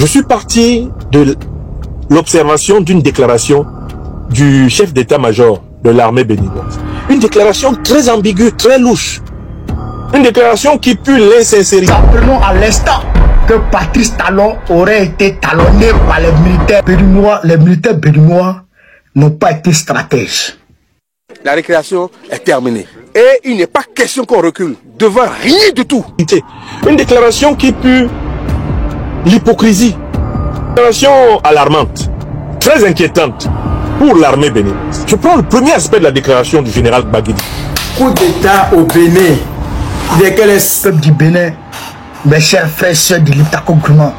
Je suis parti de l'observation d'une déclaration du chef d'état-major de l'armée béninoise. Une déclaration très ambiguë, très louche. Une déclaration qui pue l'insincérité. Appelons à l'instant que Patrice Talon aurait été talonné par les militaires béninois. Les militaires béninois n'ont pas été stratèges. La récréation est terminée. Et il n'est pas question qu'on recule devant rien du tout. Une déclaration qui pue l'hypocrisie. Une déclaration alarmante, très inquiétante pour l'armée béninoise. Je prends le premier aspect de la déclaration du général Baguedi. Coup d'État au Bénin. Lesquels est le peuple du Bénin, mes chers frères et sœurs de l'Itaco-Gourmand,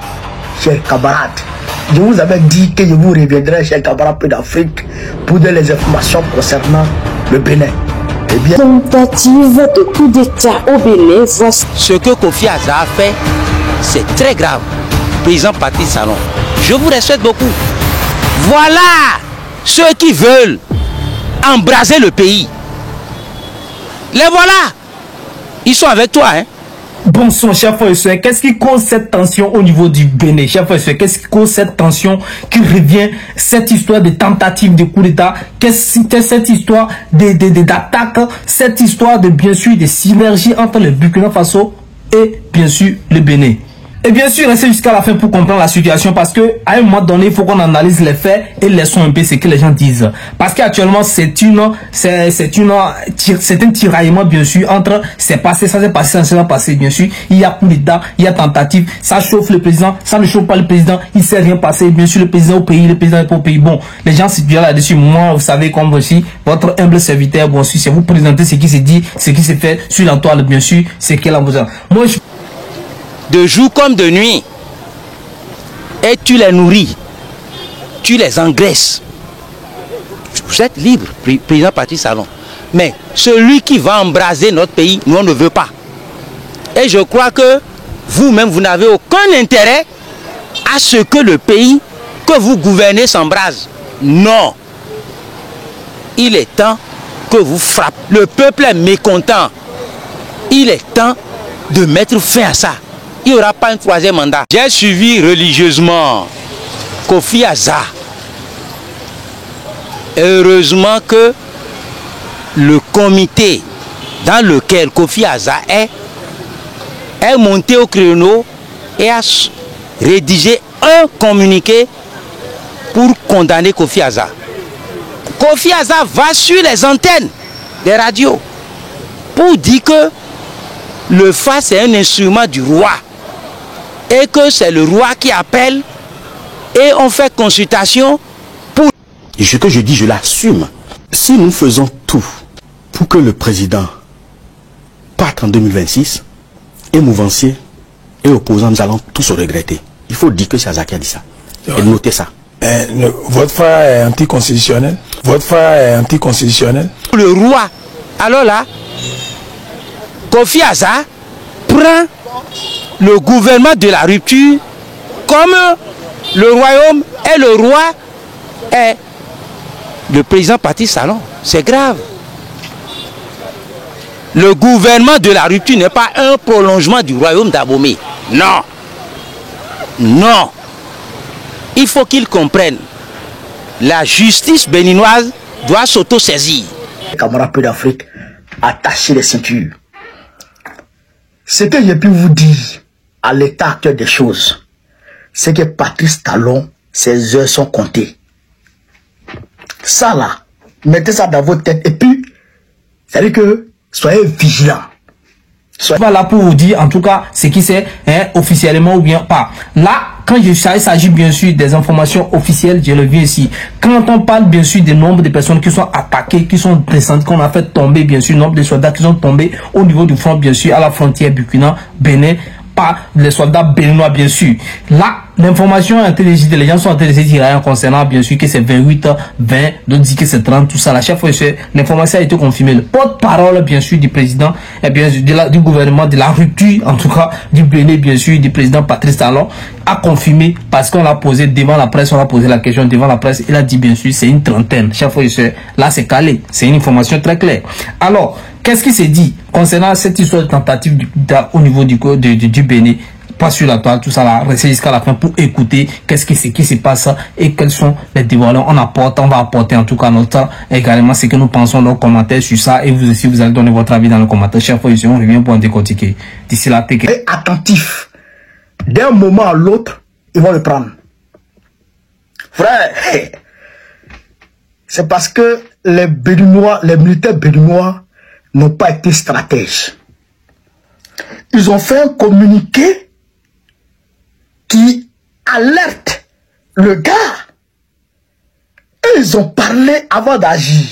chers camarades. Je vous avais dit que je vous reviendrai, chers camarades d'Afrique, pour donner les informations concernant le Bénin. Eh bien, tentative de coup d'État au Bénin. Ce que Kofi Aza a fait, c'est très grave. Président Patrice Talon, je vous respecte beaucoup. Voilà ceux qui veulent embraser le pays. Les voilà. Ils sont avec toi, hein? Bonsoir, chers frères et sœurs. Qu'est-ce qui cause cette tension au niveau du Bénin? Chers frères et sœurs, qu'est-ce qui cause cette tension qui revient, cette histoire de tentative de coup d'État? Qu'est-ce que cette histoire d'attaque, cette histoire de, bien sûr, de synergie entre le Burkina Faso et, bien sûr, le Bénin? Et bien sûr, restez jusqu'à la fin pour comprendre la situation, parce que à un moment donné, il faut qu'on analyse les faits et laissons un peu ce que les gens disent. Parce qu'actuellement, c'est un tiraillement, bien sûr, entre c'est passé, ça s'est passé, ça s'est passé, bien sûr. Il y a coup d'État, il y a tentative, ça chauffe le président, ça ne chauffe pas le président, il ne s'est rien passé, bien sûr, le président au pays, le président n'est pas au pays. Bon, les gens se disent là-dessus. Moi, vous savez, comme aussi, votre humble serviteur, bon, si c'est vous présenter ce qui se dit, ce qui se fait sur la toile, bien sûr, c'est qu'elle a besoin. Moi, je... De jour comme de nuit. Et tu les nourris. Tu les engraisses. Vous êtes libre, président Patrice Talon. Mais celui qui va embraser notre pays, nous on ne veut pas. Et je crois que vous-même, vous n'avez aucun intérêt à ce que le pays que vous gouvernez s'embrase. Non. Il est temps que vous frappez. Le peuple est mécontent. Il est temps de mettre fin à ça. Il n'y aura pas un troisième mandat. J'ai suivi religieusement Kofi Aza. Heureusement que le comité dans lequel Kofi Aza est monté au créneau et a rédigé un communiqué pour condamner Kofi Aza. Kofi Aza va sur les antennes des radios pour dire que le FA c'est un instrument du roi. Et que c'est le roi qui appelle et on fait consultation pour... Et ce que je dis, je l'assume. Si nous faisons tout pour que le président parte en 2026, et mouvanciers et opposants, nous allons tous se regretter. Il faut dire que c'est Aza qui a dit ça. Et notez ça. Votre frère est anticonstitutionnel. Votre frère est anticonstitutionnel. Le roi. Alors là, Kofi Aza prend le gouvernement de la rupture comme le royaume et le roi est le président Patrice Talon. C'est grave. Le gouvernement de la rupture n'est pas un prolongement du royaume d'Abomey. Non. Non. Il faut qu'ils comprennent. La justice béninoise doit s'auto-saisir. Camarades d'Afrique, attachez les ceintures. Ce que j'ai pu vous dire à l'état actuel des choses, c'est que Patrice Talon, ses heures sont comptées. Ça là, mettez ça dans votre tête et puis, ça veut dire que soyez vigilants. Soyez là pour vous dire, en tout cas, ce qui c'est officiellement ou bien pas. Là, quand il s'agit bien sûr des informations officielles, je le vis ici. Quand on parle bien sûr du nombre de personnes qui sont attaquées, qui sont descendues, qu'on a fait tomber bien sûr, le nombre de soldats qui sont tombés au niveau du front bien sûr, à la frontière Burkina-Bénin, pas les soldats béninois bien sûr. Là, l'information est intelligente, les gens sont intéressés concernant bien sûr que c'est 28, 20, d'autres disent que c'est 30, tout ça. La chef, l'information a été confirmée. Le porte-parole bien sûr du président, et bien sûr du gouvernement de la rupture, en tout cas du Bénin bien sûr, du président Patrice Talon, a confirmé parce qu'on l'a posé devant la presse, on a posé la question devant la presse, il a dit bien sûr c'est une trentaine. Chef, là c'est calé, c'est une information très claire. Alors, qu'est-ce qui s'est dit concernant cette histoire de tentative au niveau du Bénin? pas sur la toile, tout ça là, restez jusqu'à la fin pour écouter qu'est-ce qui se passe et quels sont les dévoilements. On va apporter en tout cas notre également ce que nous pensons dans les commentaires sur ça, et vous aussi vous allez donner votre avis dans les commentaires. Chers frères, on revient pour en décortiquer. D'ici là, et attentif. D'un moment à l'autre, ils vont le prendre. Frère, c'est parce que les Béninois, les militaires béninois n'ont pas été stratèges. Ils ont fait un communiqué qui alerte le gars. Et ils ont parlé avant d'agir.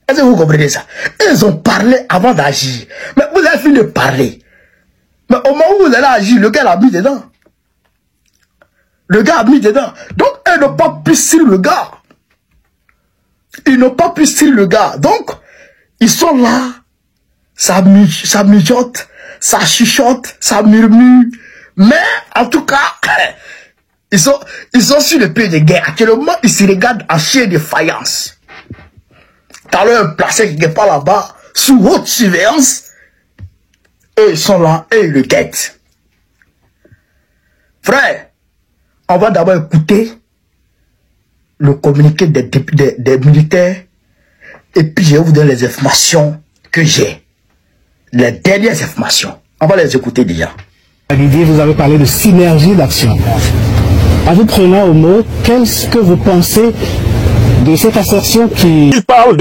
Est-ce que vous comprenez ça? Ils ont parlé avant d'agir. Mais vous avez fini de parler. Mais au moment où vous allez agir, le gars l'a mis dedans. Le gars a mis dedans. Donc, ils n'ont pas pu tirer le gars. Ils n'ont pas pu tirer le gars. Donc, ils sont là. Ça mijote, ça chuchote, ça murmure. Mais, en tout cas, ils sont sur le pied de guerre. Actuellement, ils se regardent en chien de faïence. T'as leur placé quelque part là-bas, sous haute surveillance. Et ils sont là, et ils le guettent. Frère, on va d'abord écouter le communiqué des militaires. Et puis, je vais vous donner les informations que j'ai. Les dernières informations. On va les écouter déjà. Vous avez parlé de synergie d'action. En vous prenant au mot, qu'est-ce que vous pensez de cette assertion qui... Il parle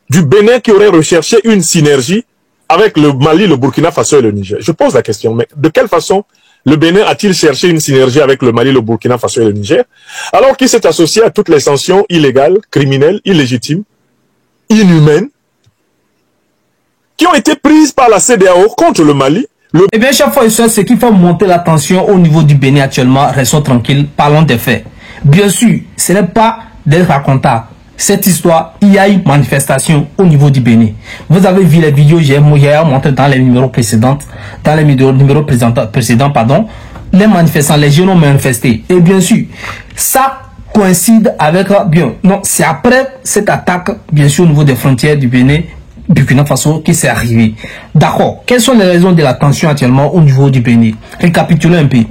du Bénin qui aurait recherché une synergie avec le Mali, le Burkina Faso et le Niger. Je pose la question, mais de quelle façon le Bénin a-t-il cherché une synergie avec le Mali, le Burkina Faso et le Niger, alors qu'il s'est associé à toutes les sanctions illégales, criminelles, illégitimes, inhumaines, qui ont été prises par la CEDEAO contre le Mali. Eh bien, chaque fois, ce qui fait monter la tension au niveau du Bénin actuellement, restons tranquilles, parlons des faits. Bien sûr, ce n'est pas des racontards. Cette histoire, il y a une manifestation au niveau du Bénin. Vous avez vu les vidéos, j'ai montré dans les numéros précédents, les manifestants, les jeunes ont manifesté. Et bien sûr, ça coïncide avec, non, c'est après cette attaque, bien sûr, au niveau des frontières du Bénin, Burkina Faso, qui s'est arrivé. D'accord. Quelles sont les raisons de la tension actuellement au niveau du Bénin? Récapitulons un peu.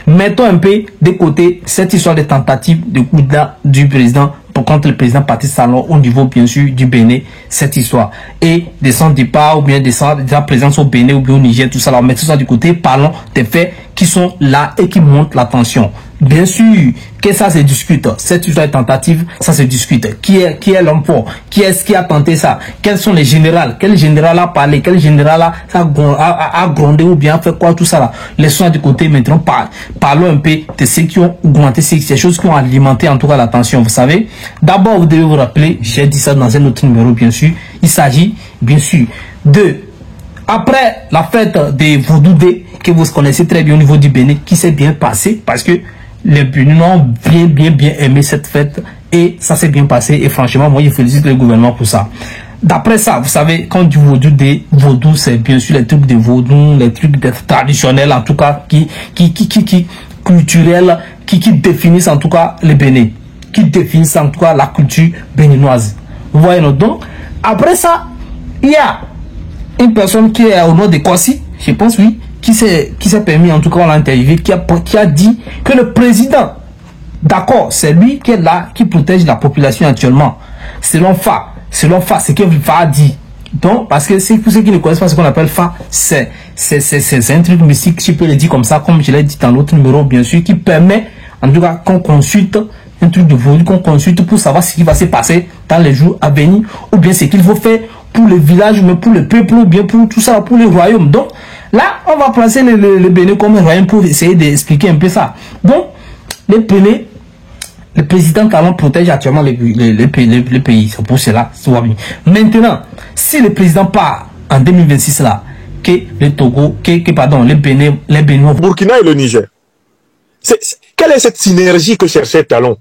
Mettons un peu de côté cette histoire de tentative de coup d'État du président contre le président Patrice Talon au niveau bien sûr du Bénin, cette histoire. Et de son départ ou bien de sa présence au Bénin ou bien au Niger, tout ça. Alors mettons ça du côté, parlons des faits qui sont là et qui montrent la tension. Bien sûr que ça se discute. Cette histoire de tentative, ça se discute. Qui est l'homme fort? Qui est-ce qui a tenté ça? Quels sont les généraux? Quel général a parlé? Quel général a grondé ou bien fait quoi? Tout ça là. Laissons du côté maintenant. Parlons un peu de ceux qui ont augmenté ces choses qui ont alimenté en tout cas la tension. Vous savez, d'abord vous devez vous rappeler, j'ai dit ça dans un autre numéro bien sûr. Il s'agit bien sûr de après la fête des Vaudou Day que vous connaissez très bien au niveau du Bénin, qui s'est bien passé parce que les Béninois ont bien aimé cette fête et ça s'est bien passé et franchement moi je félicite le gouvernement pour ça. D'après ça, vous savez, quand du Vaudou Day, Vaudou c'est bien sûr les trucs de Vaudou, les trucs traditionnels en tout cas qui culturels, qui définissent en tout cas le Bénin, qui définissent en tout cas la culture béninoise. Vous voyez donc après ça, il y a une personne qui est au nom de Kwasi, je pense oui, qui s'est permis, en tout cas on l'a interviewé, qui a dit que le président, d'accord, c'est lui qui est là, qui protège la population actuellement. Selon FA, ce que FA a dit. Donc, parce que pour ceux qui ne connaissent pas ce qu'on appelle FA, c'est un truc mystique, je peux le dire comme ça, comme je l'ai dit dans l'autre numéro, bien sûr, qui permet, en tout cas, qu'on consulte un truc de volume, qu'on consulte pour savoir ce qui va se passer dans les jours à venir, ou bien ce qu'il faut faire pour le village, mais pour le peuple, ou bien pour tout ça, pour le royaume. Donc, là, on va placer le Bénin comme un royaume pour essayer d'expliquer un peu ça. Donc, le Bénin, le président Talon protège actuellement le pays. C'est pour cela. Maintenant, si le président part en 2026 là, que le Togo, le Bénin, les Béninois... Burkina et le Niger. Quelle est cette synergie que cherchait Talon?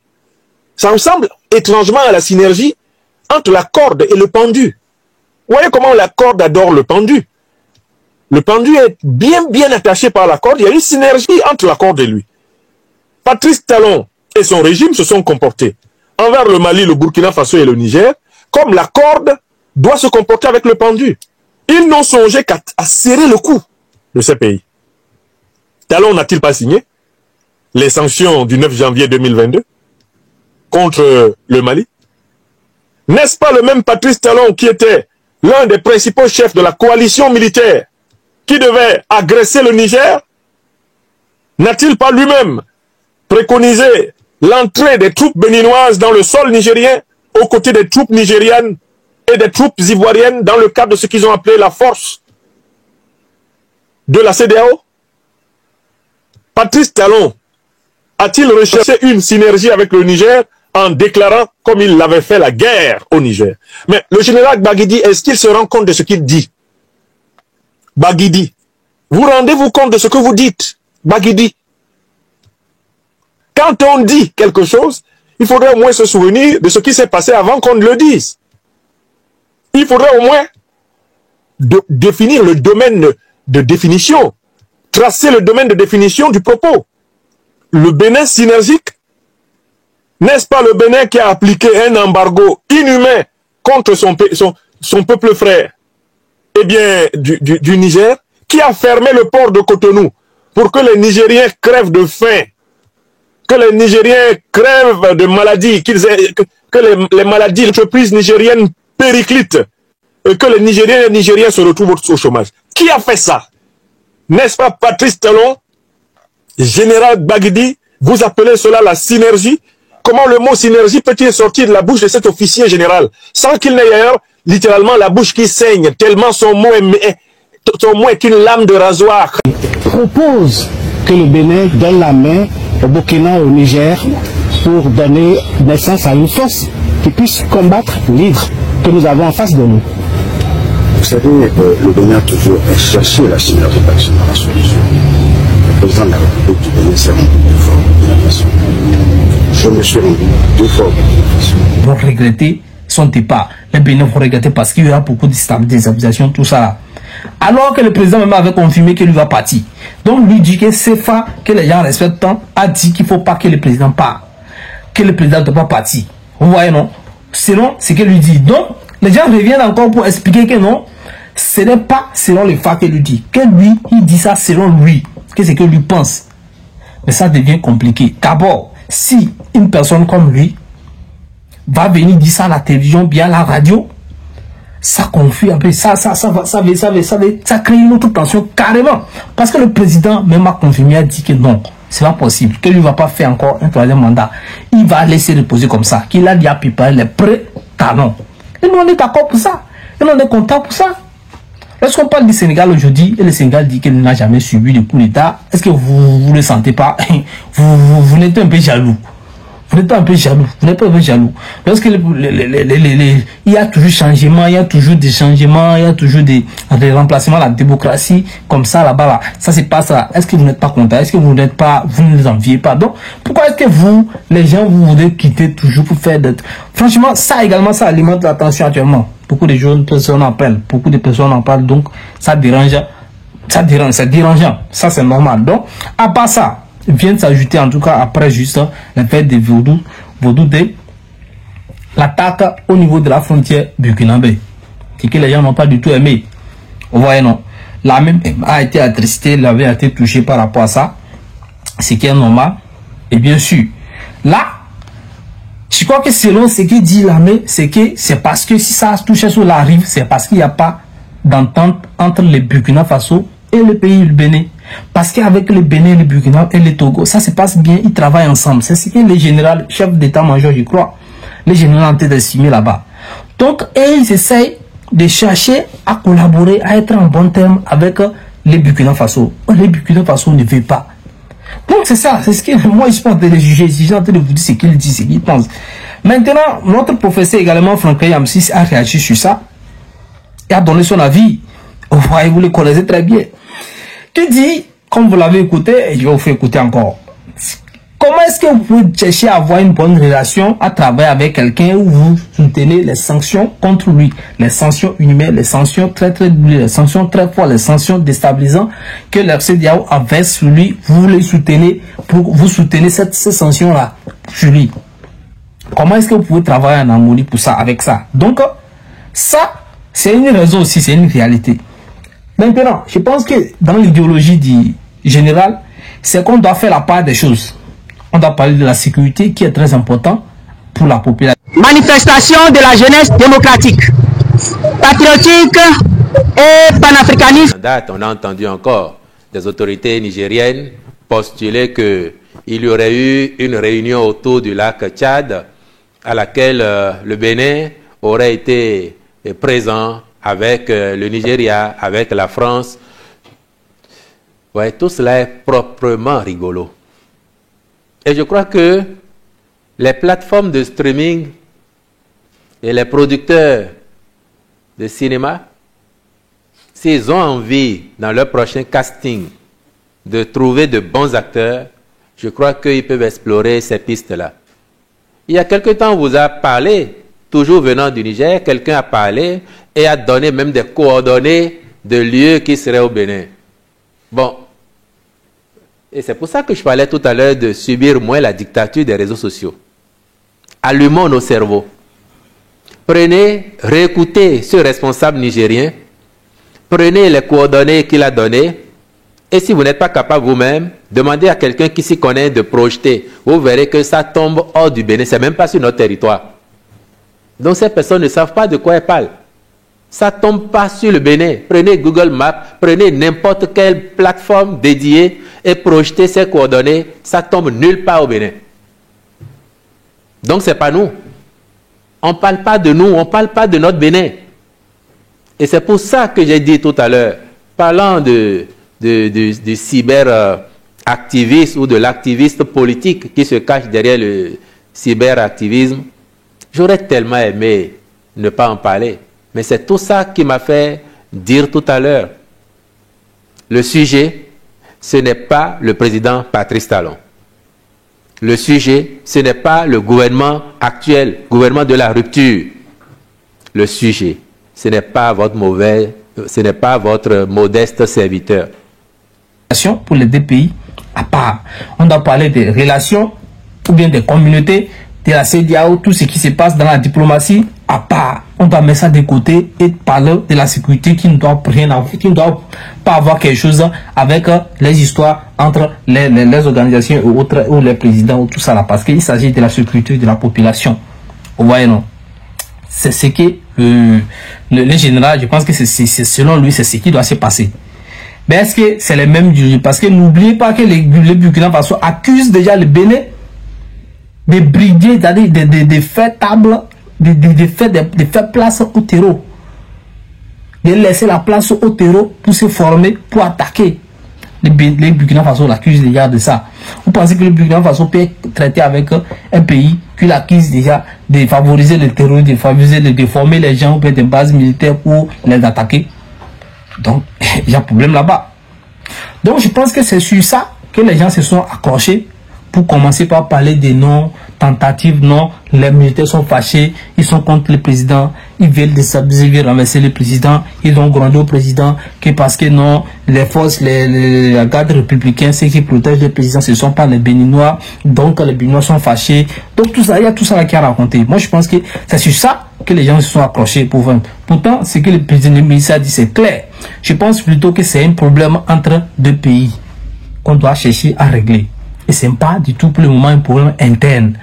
Ça ressemble étrangement à la synergie entre la corde et le pendu. Vous voyez comment la corde adore le pendu. Le pendu est bien attaché par la corde. Il y a une synergie entre la corde et lui. Patrice Talon et son régime se sont comportés envers le Mali, le Burkina Faso et le Niger comme la corde doit se comporter avec le pendu. Ils n'ont songé qu'à serrer le cou. de ces pays. Talon n'a-t-il pas signé les sanctions du 9 janvier 2022 contre le Mali? N'est-ce pas le même Patrice Talon qui était l'un des principaux chefs de la coalition militaire qui devait agresser le Niger? N'a-t-il pas lui-même préconisé l'entrée des troupes béninoises dans le sol nigérien aux côtés des troupes nigériennes et des troupes ivoiriennes dans le cadre de ce qu'ils ont appelé la force de la CEDEAO? Patrice Talon a-t-il recherché une synergie avec le Niger en déclarant comme il l'avait fait la guerre au Niger? Mais le général Baguidi, est-ce qu'il se rend compte de ce qu'il dit? Baguidi, vous rendez-vous compte de ce que vous dites? Baguidi, quand on dit quelque chose, il faudrait au moins se souvenir de ce qui s'est passé avant qu'on ne le dise. Il faudrait au moins définir le domaine de définition, tracer le domaine de définition du propos. Le Bénin synergique, n'est-ce pas le Bénin qui a appliqué un embargo inhumain contre son peuple frère, eh bien, du Niger, qui a fermé le port de Cotonou pour que les Nigériens crèvent de faim, que les Nigériens crèvent de maladies, que les maladies, l'entreprise nigérienne périclite, et que les Nigériens et les Nigériens se retrouvent au chômage. Qui a fait ça? N'est-ce pas Patrice Talon, général Baguidi? Vous appelez cela la synergie? Comment le mot synergie peut-il sortir de la bouche de cet officier général sans qu'il n'ait d'ailleurs littéralement la bouche qui saigne, tellement son mot est une lame de rasoir? Propose que le Bénin donne la main au Burkina et au Niger pour donner naissance à une force qui puisse combattre l'hydre que nous avons en face de nous. Vous savez, le Bénin a toujours cherché la synergie d'action dans la solution. Le président de la République du Bénin s'est rendu deux fois de la nation. Je me suis rendu deux fois de la nation. Ils vont regretter son départ. Les Bénin vont regretter parce qu'il y aura beaucoup de déstabilisation, tout ça. Alors que le président même avait confirmé qu'il va partir. Donc lui dit que CFA, que les gens respectent tant, a dit qu'il ne faut pas que le président parte. Que le président ne doit pas partir. Vous voyez, non? Selon ce qu'il lui dit. Donc, les gens reviennent encore pour expliquer que non, ce n'est pas selon les faits qu'il lui dit. Que lui, il dit ça selon lui. Que c'est que lui pense. Mais ça devient compliqué. D'abord, si une personne comme lui va venir dire ça à la télévision, bien à la radio, ça confie un peu, ça crée une autre tension carrément. Parce que le président même a confirmé, a dit que non, c'est pas possible, que lui ne va pas faire encore un troisième mandat. Il va laisser reposer comme ça, qu'il a déjà préparé les pré-talons. Et nous on est d'accord pour ça. Et nous on est content pour ça. Lorsqu'on parle du Sénégal aujourd'hui, et le Sénégal dit qu'il n'a jamais subi de coup d'État, est-ce que vous ne le sentez pas? Vous êtes un peu jaloux. Vous n'êtes pas un peu jaloux. Vous n'êtes pas un peu jaloux. Parce que il y a toujours changement, il y a toujours des changements, il y a toujours des remplacements, la démocratie, comme ça là-bas. Là. Ça se passe là. Est-ce que vous n'êtes pas content? Est-ce que vous n'êtes pas, vous ne les enviez pas? Donc, pourquoi est-ce que vous, les gens, vous voulez quitter toujours pour faire d'autres? Franchement, ça également, ça alimente la tension actuellement. Beaucoup de jeunes personnes en parlent. Beaucoup de personnes en parlent. Donc, ça dérange. C'est dérangeant. Ça, c'est normal. Donc, à part ça, vient de s'ajouter en tout cas après juste le fait de Vaudou de l'attaque au niveau de la frontière burkinabé, c'est que les gens n'ont pas du tout aimé. Vous voyez, non, la même a été attristé, l'avait été touché par rapport à ça, ce qui est normal. Et bien sûr là, je crois que selon ce que dit l'armée, c'est que c'est parce que si ça touche sur la rive, c'est parce qu'il n'y a pas d'entente entre le Burkina Faso et le pays du Bénin. Parce qu'avec le Bénin, le Burkina et le Togo, ça se passe bien, ils travaillent ensemble. C'est ce que les généraux, chefs d'état-major, je crois, les généraux ont été estimés là-bas. Donc, ils essayent de chercher à collaborer, à être en bon terme avec les Burkina Faso. Les Burkina Faso ne veulent pas. Donc, c'est ça, c'est ce que moi, je suis en train de juger, je suis en train de vous dire ce qu'il dit, ce qu'il pense. Maintenant, notre professeur également, Franck Yamsis, a réagi sur ça et a donné son avis. Vous le connaissez très bien. Qui dit, comme vous l'avez écouté, et je vais vous faire écouter encore. Comment est-ce que vous pouvez chercher à avoir une bonne relation, à travailler avec quelqu'un où vous soutenez les sanctions contre lui, les sanctions inhumaines, les sanctions très dures, les sanctions très fortes, les sanctions déstabilisantes que la CEDEAO avait sur lui, vous les soutenez, vous soutenez ces sanctions-là sur lui. Comment est-ce que vous pouvez travailler en harmonie pour ça, avec ça? Donc, ça, c'est une raison aussi, c'est une réalité. Maintenant, je pense que dans l'idéologie du général, c'est qu'on doit faire la part des choses. On doit parler de la sécurité qui est très important pour la population. Manifestation de la jeunesse démocratique, patriotique et panafricaniste. On a entendu encore des autorités nigériennes postuler qu'il y aurait eu une réunion autour du lac Tchad à laquelle le Bénin aurait été présent avec le Nigeria, avec la France. Ouais, tout cela est proprement rigolo. Et je crois que les plateformes de streaming et les producteurs de cinéma, s'ils ont envie, dans leur prochain casting, de trouver de bons acteurs, je crois qu'ils peuvent explorer ces pistes-là. Il y a quelque temps, on vous a parlé, toujours venant du Niger, quelqu'un a parlé et a donné même des coordonnées de lieux qui seraient au Bénin. Bon. Et c'est pour ça que je parlais tout à l'heure de subir moins la dictature des réseaux sociaux. Allumons nos cerveaux. Prenez, réécoutez ce responsable nigérien. Prenez les coordonnées qu'il a données. Et si vous n'êtes pas capable vous-même, demandez à quelqu'un qui s'y connaît de projeter. Vous verrez que ça tombe hors du Bénin. Ce n'est même pas sur notre territoire. Donc ces personnes ne savent pas de quoi elles parlent. Ça ne tombe pas sur le Bénin. Prenez Google Maps, prenez n'importe quelle plateforme dédiée et projetez ces coordonnées. Ça tombe nulle part au Bénin. Donc ce n'est pas nous. On ne parle pas de nous, on ne parle pas de notre Bénin. Et c'est pour ça que j'ai dit tout à l'heure, parlant du cyberactiviste ou de l'activiste politique qui se cache derrière le cyberactivisme, j'aurais tellement aimé ne pas en parler. Mais c'est tout ça qui m'a fait dire tout à l'heure. Le sujet, ce n'est pas le président Patrice Talon. Le sujet, ce n'est pas le gouvernement actuel, gouvernement de la rupture. Le sujet, ce n'est pas votre modeste serviteur. Pour les deux pays, à part, on doit parler des relations ou bien des communautés, de la CEDEAO, tout ce qui se passe dans la diplomatie, à part. On doit mettre ça de côté et parler de la sécurité qui ne doit rien avoir, qui ne doit pas avoir quelque chose avec les histoires entre les organisations et autres, ou les présidents, ou tout ça là, parce qu'il s'agit de la sécurité de la population. Vous voyez, non? C'est ce que le général, je pense que c'est selon lui, c'est ce qui doit se passer. Mais est-ce que c'est les mêmes juges? Parce que n'oubliez pas que les Burkina Faso accusent déjà le Bénin de briguer, de faire table, de faire place au terreau, de laisser la place au terreau pour se former, pour attaquer. Les Burkina Faso l'accusent déjà de ça. Vous pensez que le Burkina Faso peut traiter avec un pays qui l'accuse déjà de favoriser le terrorisme, de favoriser, de former les gens auprès des bases militaires pour les attaquer? Donc, il y a un problème là-bas. Donc, je pense que c'est sur ça que les gens se sont accrochés pour commencer par parler des non-tentatives. Non, les militaires sont fâchés, ils sont contre le président, ils veulent déstabiliser, renverser le président, ils ont grondé au président que parce que non, les forces, les gardes républicains, ceux qui protègent le président, ce ne sont pas les Béninois, donc les Béninois sont fâchés. Donc tout ça, il y a tout ça là qui a raconté. Moi, je pense que c'est sur ça que les gens se sont accrochés pour vendre. Pourtant, ce que le président a dit, c'est clair. Je pense plutôt que c'est un problème entre deux pays qu'on doit chercher à régler. Et ce n'est pas du tout pour le moment un problème interne.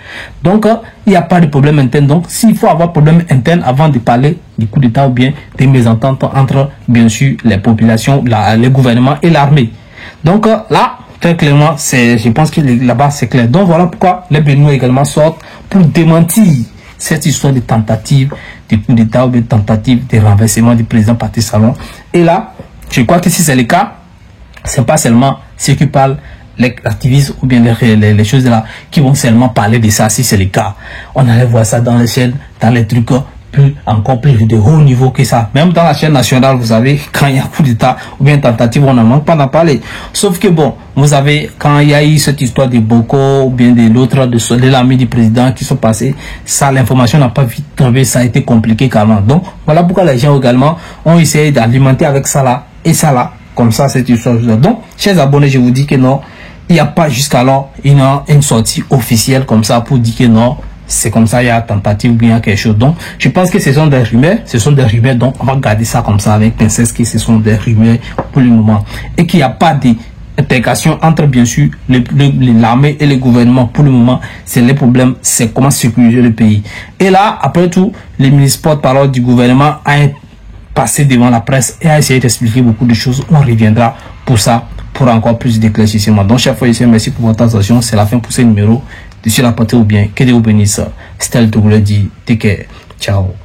Donc, il n'y a pas de problème interne. Donc, s'il faut avoir un problème interne avant de parler du coup d'État ou bien des mésententes entre, bien sûr, les populations, les gouvernements et l'armée. Donc, là, très clairement, je pense que là-bas, c'est clair. Donc, voilà pourquoi les Béninois également sortent pour démentir cette histoire de tentative de coup d'État ou de tentative de renversement du président Patrice Talon. Et là, je crois que si c'est le cas, ce n'est pas seulement ceux qui parlent, les activistes ou bien les choses là qui vont seulement parler de ça. Si c'est le cas, on allait voir ça dans les chaînes, dans les trucs encore plus de haut niveau que ça. Même dans la chaîne nationale, vous savez, quand il y a coup d'État ou bien tentative, on n'en manque pas d'en parler. Sauf que bon, vous savez, quand il y a eu cette histoire de Boko ou bien de l'autre, de l'ami du président qui sont passés, ça, l'information n'a pas vite tombé, ça a été compliqué carrément. Donc, voilà pourquoi les gens également ont essayé d'alimenter avec ça là et ça là, comme ça, cette histoire. Donc, chers abonnés, je vous dis que non, il n'y a pas jusqu'alors une sortie officielle comme ça pour dire que non, c'est comme ça, il y a tentative ou bien quelque chose. Donc, je pense que ce sont des rumeurs, donc on va garder ça comme ça avec pincette, que ce sont des rumeurs pour le moment. Et qu'il n'y a pas d'intégration entre, bien sûr, l'armée et le gouvernement. Pour le moment, c'est le problème, c'est comment sécuriser le pays. Et là, après tout, le ministre porte-parole du gouvernement a passé devant la presse et a essayé d'expliquer beaucoup de choses. On reviendra pour ça, pour encore plus d'éclaircissement. Donc, chers frères et sœurs, merci pour votre attention. C'est la fin pour ce numéro. De sur la partie ou bien, que Dieu vous bénisse. Stella Togoula dit, take care. Ciao.